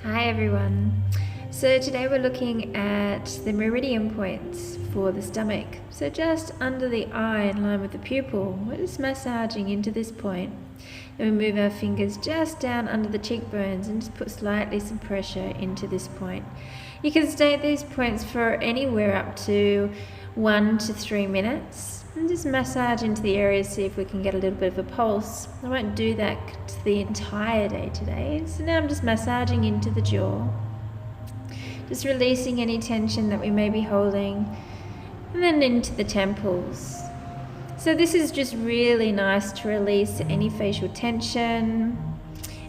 Hi everyone. So today we're looking at the meridian points for the stomach. So just under the eye in line with the pupil, we're just massaging into this point. Then we move our fingers just down under the cheekbones and just put slightly some pressure into this point. You can stay at these points for anywhere up to 1 to 3 minutes. And just massage into the area, see if we can get a little bit of a pulse. I won't do that the entire day today. So now I'm just massaging into the jaw. Just releasing any tension that we may be holding. And then into the temples. So this is just really nice to release any facial tension,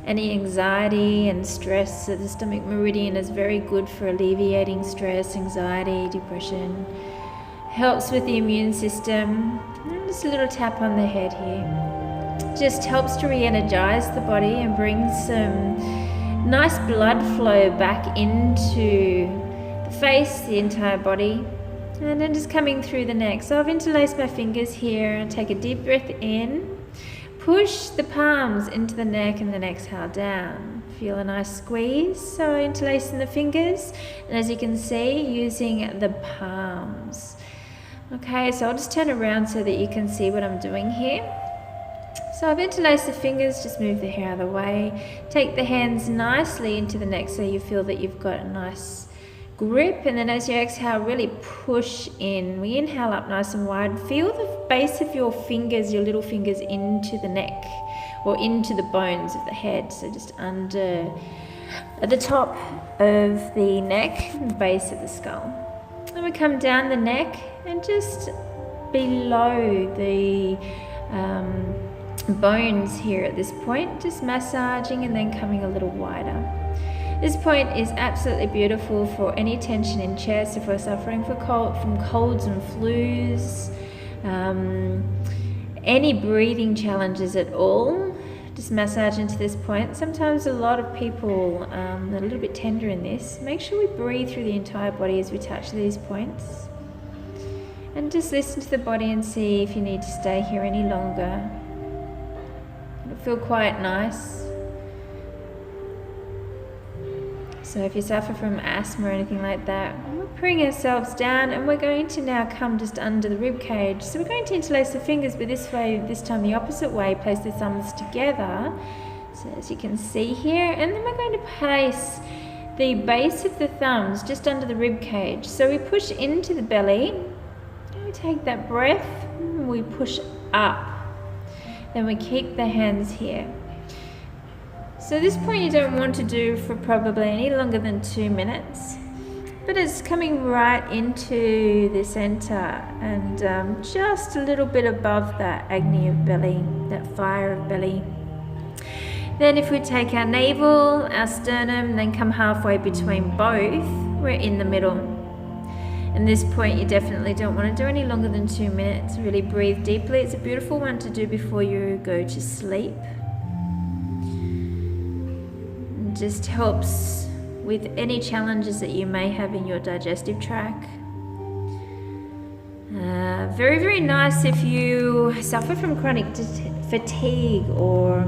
any anxiety and stress. So the stomach meridian is very good for alleviating stress, anxiety, depression. Helps with the immune system. And just a little tap on the head here. Just helps to re-energize the body and bring some nice blood flow back into the face, the entire body. And then just coming through the neck. So I've interlaced my fingers here and take a deep breath in. Push the palms into the neck and then exhale down. Feel a nice squeeze. So interlacing the fingers. And as you can see, using the palms. Okay, so I'll just turn around so that you can see what I'm doing here. So I've interlaced the fingers, just move the hair out of the way. Take the hands nicely into the neck so you feel that you've got a nice grip. And then as you exhale, really push in. We inhale up nice and wide. Feel the base of your fingers, your little fingers, into the neck or into the bones of the head. So just under, at the top of the neck and the base of the skull. Then we come down the neck and just below the bones here at this point, just massaging and then coming a little wider. This point is absolutely beautiful for any tension in chest, if we're suffering from colds and flus, any breathing challenges at all. Just massage into this point. Sometimes a lot of people are a little bit tender in this. Make sure we breathe through the entire body as we touch these points. And just listen to the body and see if you need to stay here any longer. It'll feel quite nice. So if you suffer from asthma or anything like that, we're bring ourselves down and we're going to now come just under the rib cage. So we're going to interlace the fingers, but this time the opposite way. Place the thumbs together, so as you can see here, and then we're going to place the base of the thumbs just under the rib cage. So we push into the belly, and we take that breath, and we push up. Then we keep the hands here. So this point you don't want to do for probably any longer than 2 minutes, but it's coming right into the center and just a little bit above that agni of belly, that fire of belly. Then if we take our navel, our sternum, then come halfway between both, we're in the middle. And this point you definitely don't want to do any longer than 2 minutes. Really breathe deeply. It's a beautiful one to do before you go to sleep. Just helps with any challenges that you may have in your digestive tract. Very, very nice if you suffer from chronic fatigue or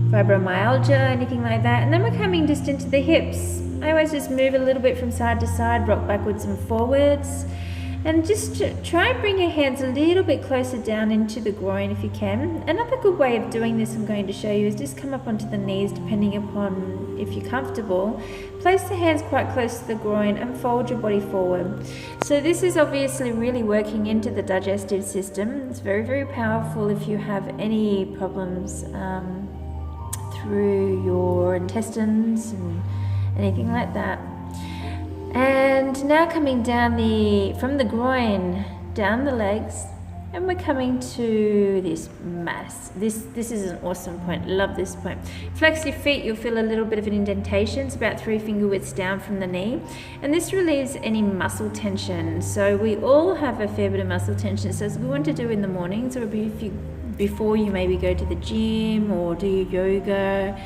fibromyalgia, anything like that. And then we're coming just into the hips. I always just move a little bit from side to side, rock backwards and forwards. And just try and bring your hands a little bit closer down into the groin if you can. Another good way of doing this I'm going to show you is just come up onto the knees, depending upon if you're comfortable. Place the hands quite close to the groin and fold your body forward. So this is obviously really working into the digestive system. It's very, very powerful if you have any problems through your intestines and anything like that. And now coming down from the groin down the legs, and we're coming to this mass. This is an awesome point. Love this point. Flex your feet. You'll feel a little bit of an indentation. It's about 3 finger widths down from the knee, and this relieves any muscle tension. So we all have a fair bit of muscle tension. So we want to do in the mornings, or before you maybe go to the gym or do your yoga.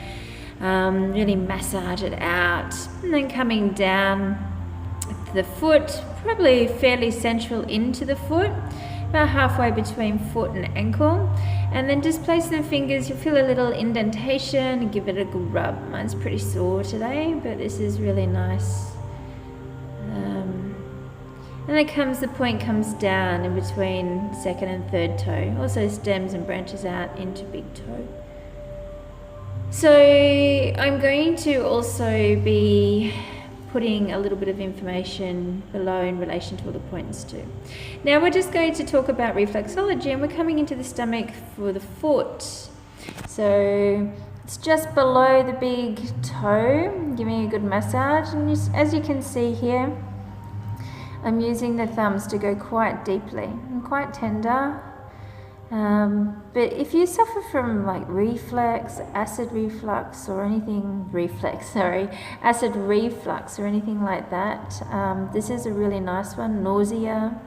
Really massage it out, and then coming down the foot, probably fairly central into the foot. about halfway between foot and ankle, and then just place the fingers. You'll feel a little indentation and give it a good rub. Mine's pretty sore today, but this is really nice. And then the point comes down in between second and third toe, also stems and branches out into big toe. So I'm going to also be putting a little bit of information below in relation to all the points too. Now we're just going to talk about reflexology, and we're coming into the stomach for the foot. So it's just below the big toe, giving a good massage, and as you can see here, I'm using the thumbs to go quite deeply and quite tender. But if you suffer from like acid reflux or anything like that, this is a really nice one. Nausea,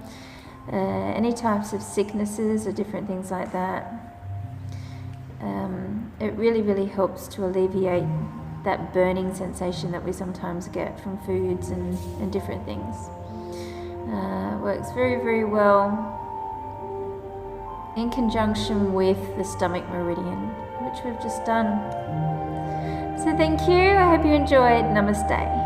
any types of sicknesses or different things like that. It really helps to alleviate that burning sensation that we sometimes get from foods and different things. Works very well in conjunction with the stomach meridian, which we've just done. So thank you. I hope you enjoyed. Namaste.